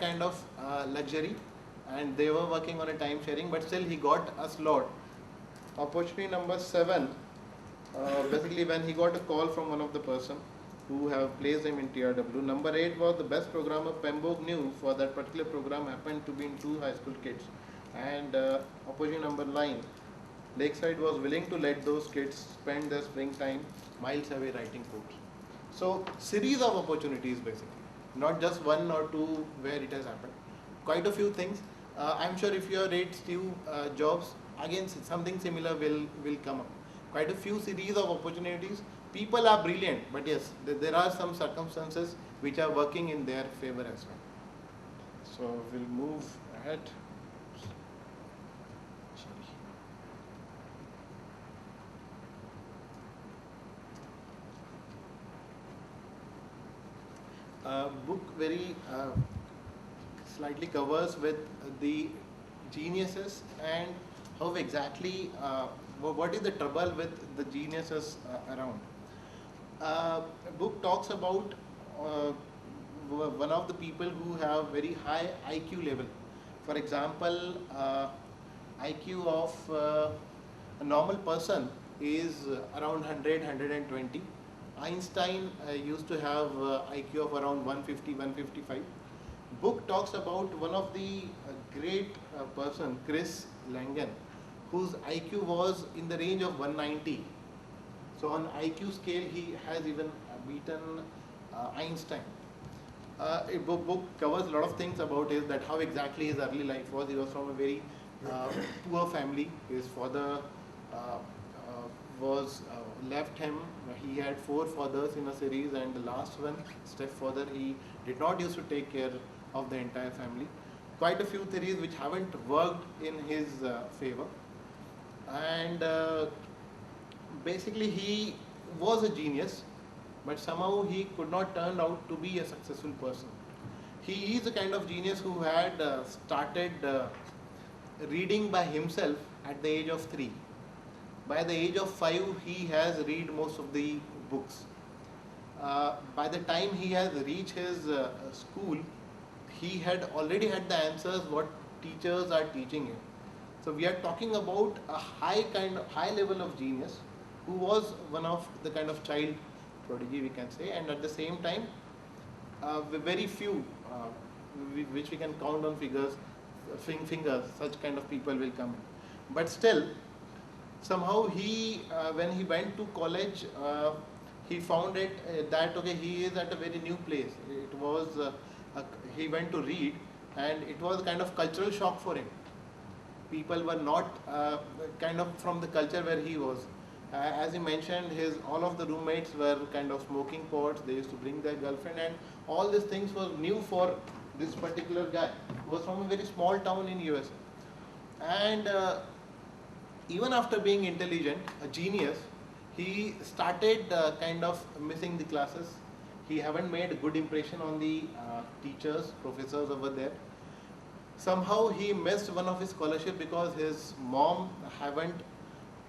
kind of luxury, and they were working on a time sharing, but still he got a slot. Opportunity number 7, basically when he got a call from one of the person who have placed him in TRW. Number 8 was the best programmer Pembroke knew for that particular program happened to be in 2 high school kids. And opportunity number 9, Lakeside was willing to let those kids spend their springtime miles away writing codes. So series of opportunities basically, not just 1 or 2 where it has happened. Quite a few things. I'm sure if you rate few jobs, again something similar will come up. Quite a few series of opportunities. People are brilliant, but yes, there are some circumstances which are working in their favor as well. So we'll move ahead. Book very slightly covers with the geniuses and how exactly what is the trouble with the geniuses around. Book talks about one of the people who have very high IQ level. For example, IQ of a normal person is around 100, 120. Einstein used to have IQ of around 150, 155. Book talks about one of the great person, Chris Langan, whose IQ was in the range of 190. So on IQ scale, he has even beaten Einstein. A book covers a lot of things about his, that how exactly his early life was. He was from a very poor family. His father was left him. He had 4 fathers in a series, and the last one, stepfather, he did not used to take care of the entire family. Quite a few theories which haven't worked in his favor. And basically he was a genius, but somehow he could not turn out to be a successful person. He is a kind of genius who had started reading by himself at the age of 3. By the age of 5, he has read most of the books. By the time he has reached his school, he had already had the answers what teachers are teaching him. So we are talking about a high level of genius who was one of the kind of child prodigy, we can say, and at the same time very few which we can count on fingers such kind of people will come in. But still, somehow he when he went to college, he found it that okay, he is at a very new place. It was he went to read, and it was a kind of cultural shock for him. People were not kind of from the culture where he was. As he mentioned, all of the roommates were kind of smoking pots. They used to bring their girlfriend, and all these things were new for this particular guy who was from a very small town in USA. And even after being intelligent, a genius, he started kind of missing the classes. He haven't made a good impression on the teachers, professors over there. Somehow he missed one of his scholarship because his mom haven't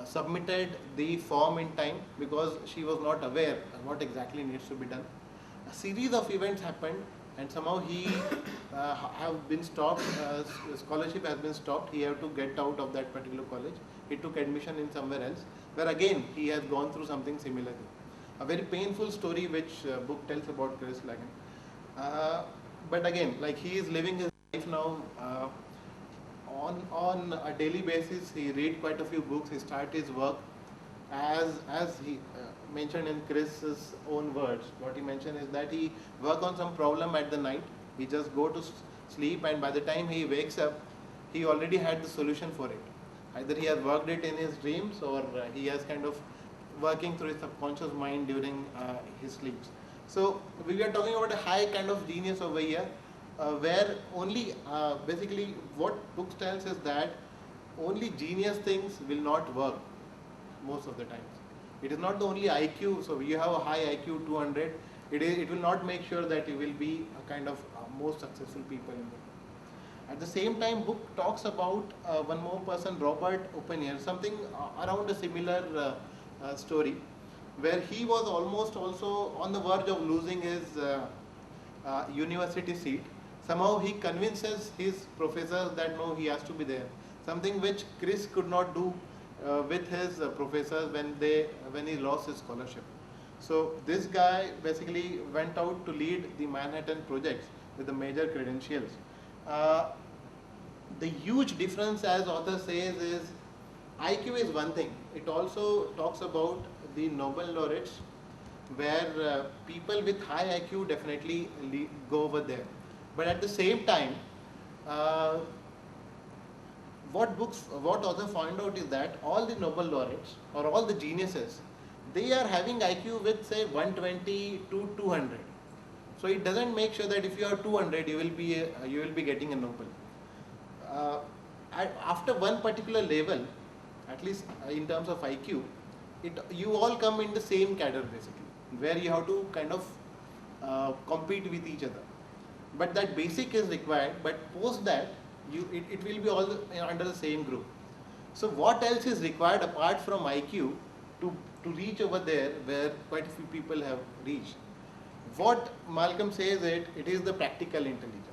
submitted the form in time because she was not aware of what exactly needs to be done. A series of events happened, and somehow he have been stopped. Scholarship has been stopped. He have to get out of that particular college. He took admission in somewhere else, where again he has gone through something similar. A very painful story which book tells about Chris Lagan. But again, like he is living his life now on a daily basis. He read quite a few books. He start his work as he mentioned in Chris's own words. What he mentioned is that he work on some problem at the night. He just go to sleep, and by the time he wakes up, he already had the solution for it. Either he has worked it in his dreams, or he has kind of working through his subconscious mind during his sleeps. So we are talking about a high kind of genius over here, where only basically what books tells is that only genius things will not work most of the times. It is not the only IQ. So you have a high IQ 200. It will not make sure that you will be a kind of most successful people in the world. At the same time, book talks about one more person, Robert Oppenheimer, something around a similar story, where he was almost also on the verge of losing his university seat. Somehow he convinces his professors that no, he has to be there. Something which Chris could not do with his professors when he lost his scholarship. So this guy basically went out to lead the Manhattan projects with the major credentials. Uh, the huge difference, as author says, is IQ is one thing. It also talks about the Nobel laureates, where people with high IQ definitely go over there. But at the same time, uh, what author found out is that all the Nobel laureates or all the geniuses, they are having IQ with say 120 to 200. So it doesn't make sure that if you are 200, you will be getting a Nobel. Uh, After one particular level, at least in terms of IQ, you all come in the same cadre basically, where you have to kind of compete with each other. But that basic is required. But post that, it will be all under the same group. So what else is required apart from IQ to reach over there where quite a few people have reached? What Malcolm says, it is the practical intelligence.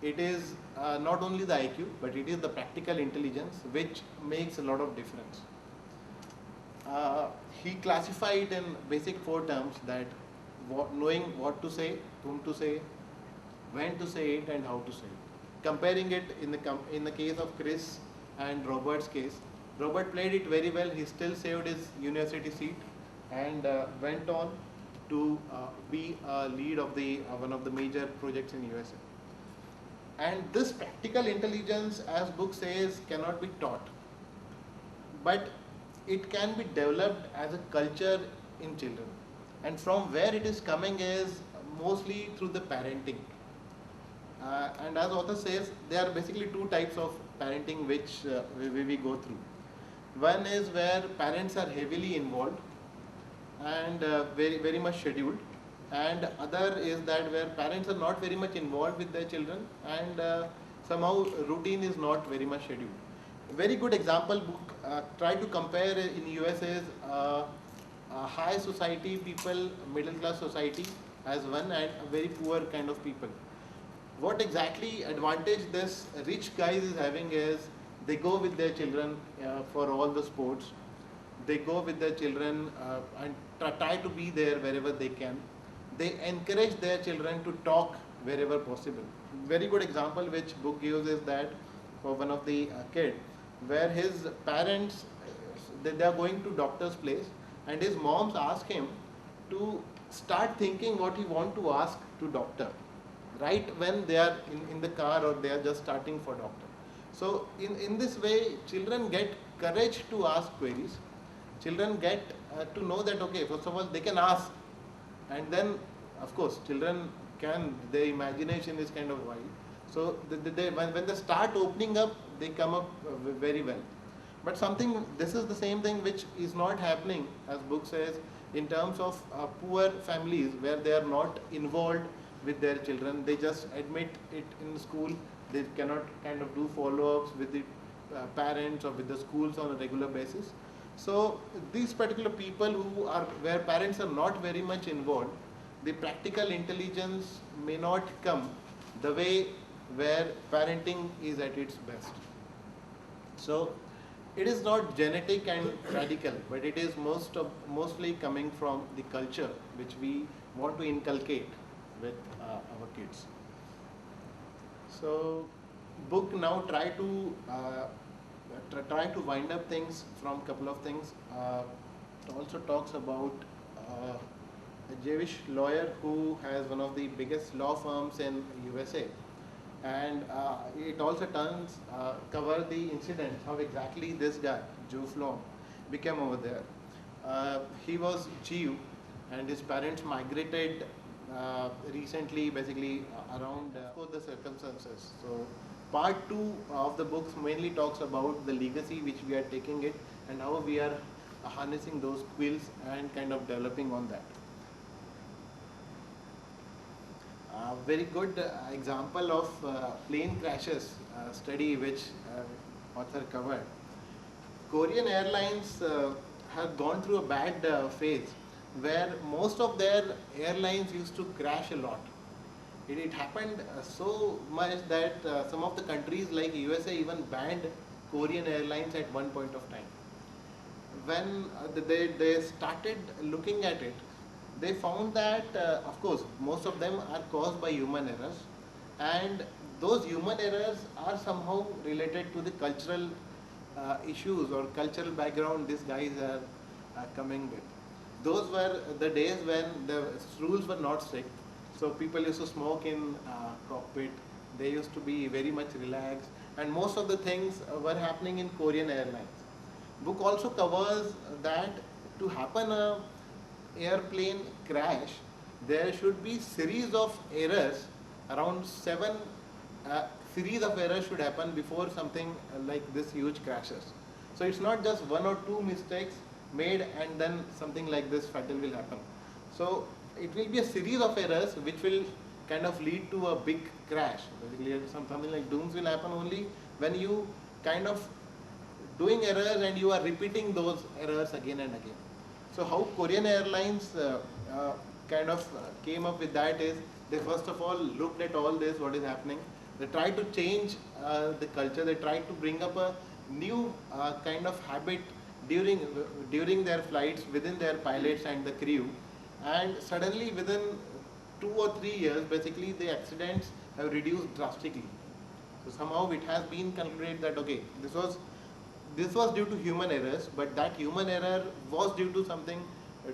It is not only the IQ, but it is the practical intelligence which makes a lot of difference. He classified in basic 4 terms, that knowing what to say, whom to say, when to say it, and how to say it. Comparing it in the case of Chris and Robert's case, Robert played it very well. He still saved his university seat and went on to be a lead of one of the major projects in USA. And this practical intelligence, as book says, cannot be taught, but it can be developed as a culture in children. And from where it is coming is mostly through the parenting. And as author says, there are basically 2 types of parenting which we go through. One is where parents are heavily involved and very much scheduled, and other is that where parents are not very much involved with their children and somehow routine is not very much scheduled. A very good example book try to compare in US is high society people, middle class society as one, and a very poor kind of people. What exactly advantage this rich guys is having is they go with their children for all the sports. They go with their children and try to be there wherever they can. They encourage their children to talk wherever possible. Very good example which book gives is that for one of the kid, where his parents, they are going to doctor's place, and his moms ask him to start thinking what he want to ask to doctor, right when they are in the car or they are just starting for doctor. So in this way, children get courage to ask queries. Children get to know that, okay, first of all, they can ask, and then, of course, children their imagination is kind of wild. So when they start opening up, they come up very well. But this is the same thing which is not happening, as book says, in terms of poor families where they are not involved with their children. They just admit it in school. They cannot kind of do follow-ups with the parents or with the schools on a regular basis. So these particular people where parents are not very much involved, the practical intelligence may not come the way where parenting is at its best. So it is not genetic and radical, but it is mostly coming from the culture which we want to inculcate with our kids. So book now try to wind up things from a couple of things. It also talks about a Jewish lawyer who has one of the biggest law firms in USA, and it also cover the incident how exactly this guy Joe Flom became over there. He was Jew, and his parents migrated recently, basically around the circumstances. So part 2 of the books mainly talks about the legacy which we are taking it and how we are harnessing those skills and kind of developing on that. Very good example of plane crashes study which author covered. Korean Airlines have gone through a bad phase where most of their airlines used to crash a lot, It happened so much that some of the countries like USA even banned Korean airlines at one point of time. When they started looking at it, they found that, of course, most of them are caused by human errors, and those human errors are somehow related to the cultural issues or cultural background these guys are coming with. Those were the days when the rules were not strict, so people used to smoke in cockpit. They used to be very much relaxed, and most of the things were happening in Korean airlines. Book also covers that to happen a airplane crash, there should be series of errors, around 7 series of errors should happen before something like this huge crashes. So it's not just one or two mistakes made and then something like this fatal will happen. So it will be a series of errors which will kind of lead to a big crash. Basically something like dooms will happen only when you kind of doing errors and you are repeating those errors again and again. So how Korean Airlines kind of came up with that is, they first of all looked at all this, what is happening. They tried to change the culture. They tried to bring up a new kind of habit during their flights within their pilots and the crew. And suddenly within 2 or 3 years, basically the accidents have reduced drastically. So somehow it has been concluded that okay, this was due to human errors, but that human error was due to something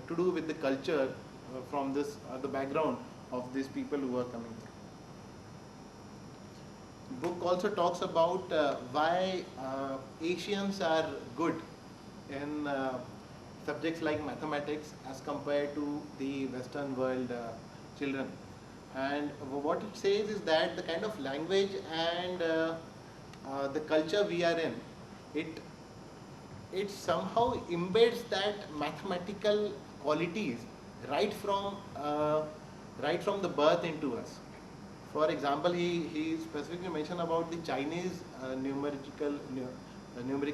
to do with the culture from this the background of these people who are coming here. Book also talks about why Asians are good in subjects like mathematics as compared to the Western world children. And what it says is that the kind of language and the culture we are in, it somehow embeds that mathematical qualities right from the birth into us. For example, he specifically mentioned about the Chinese numeric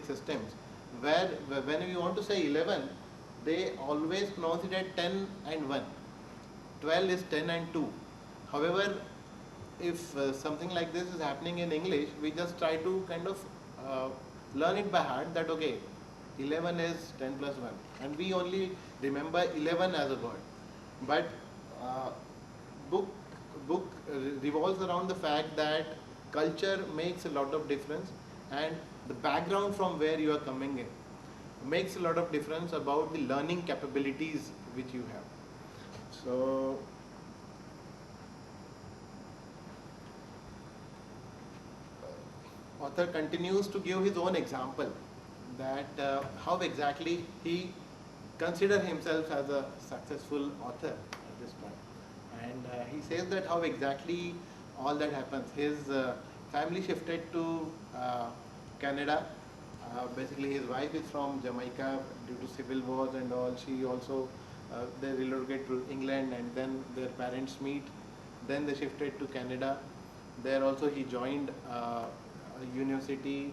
systems, where when we want to say 11, they always pronounce it at 10 and 1. 12 is 10 and 2. However, if something like this is happening in English, we just try to kind of learn it by heart that okay, 11 is 10 plus 1, and we only remember 11 as a word. But book revolves around the fact that culture makes a lot of difference, and the background from where you are coming in makes a lot of difference about the learning capabilities which you have. So author continues to give his own example that how exactly he considers himself as a successful author at this point. And he says that how exactly all that happens. His family shifted to Canada. Basically his wife is from Jamaica due to civil wars and all. She also, they relocated to England, and then their parents meet. Then they shifted to Canada. There also he joined a university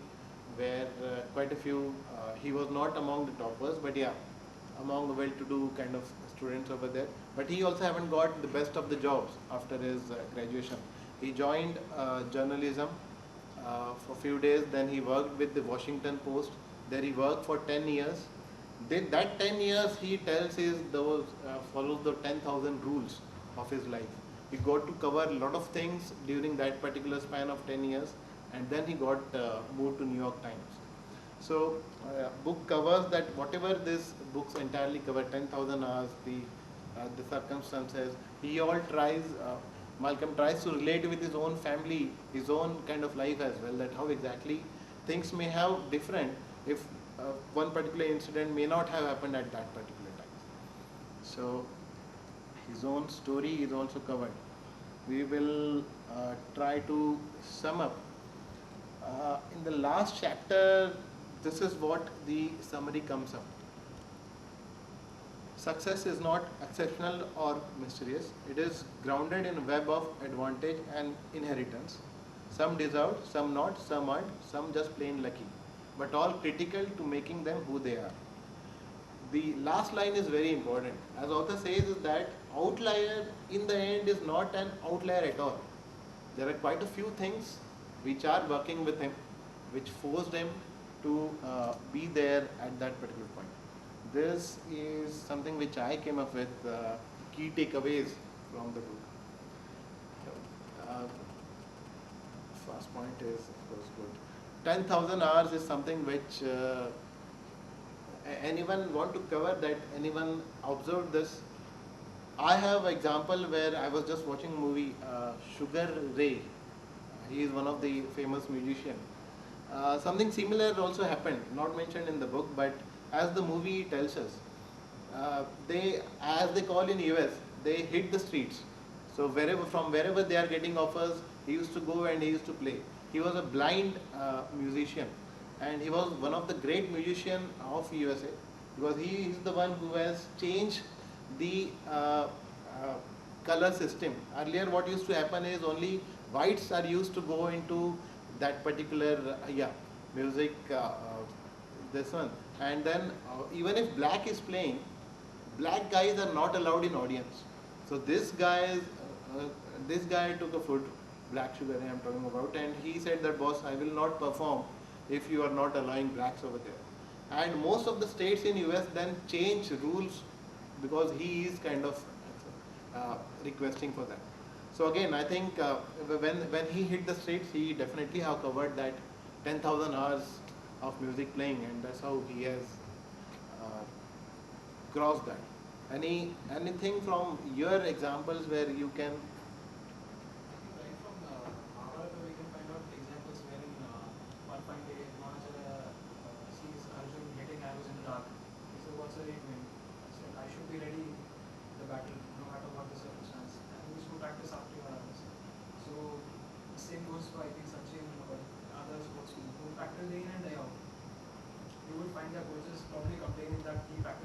where quite a few, he was not among the toppers, but yeah, among the well-to-do kind of students over there. But he also haven't got the best of the jobs after his graduation. He joined journalism for a few days, then he worked with the Washington Post. There he worked for 10 years. That 10 years he tells follows the 10,000 rules of his life. He got to cover a lot of things during that particular span of 10 years, and then he got moved to New York Times. So book covers that whatever this books entirely cover, 10,000 hours, the circumstances, he all tries, Malcolm tries to relate with his own family, his own kind of life as well, that how exactly things may have different if one particular incident may not have happened at that particular time. So his own story is also covered. We will try to sum up. In the last chapter, this is what the summary comes up. Success is not exceptional or mysterious. It is grounded in a web of advantage and inheritance. Some deserved, some not, some aren't, some just plain lucky, but all critical to making them who they are. the last line is very important. As author says, is that outlier in the end is not an outlier at all. There are quite a few things which are working with him, which forced him to be there at that particular point. This is something which I came up with, key takeaways from the book. Uh, First point is, of course, good. 10,000 hours is something which anyone want to cover that, anyone observed this. I have an example where I was just watching a movie, Sugar Ray. He is one of the famous musician. Something similar also happened, not mentioned in the book, but as the movie tells us, as they call in US, they hit the streets. So from wherever they are getting offers, he used to go and he used to play. He was a blind musician, and he was one of the great musicians of USA, because he is the one who has changed the color system. Earlier what used to happen is only whites are used to go into that particular music, this one, and then even if black is playing, black guys are not allowed in audience. So this guy took a foot, Black Sugar I am talking about, and he said that, boss, I will not perform if you are not allowing blacks over there. And most of the states in US then change rules, because he is kind of requesting for that. So again, I think when he hit the streets, he definitely have covered that 10,000 hours of music playing, and that's how he has crossed that. Anything from your examples where you can? Right from Mahabharata, we can find out examples wherein one fine day Dronacharya sees Arjun hitting arrows in the dark. He said, "What's the doing?" He said, "I should be ready in the battle, no matter what the circumstance." And he used to practice after your arrows. So the same goes for, I think, Sachin or other sportsmen who practice day in and day out. You would find their coaches probably complaining that he practices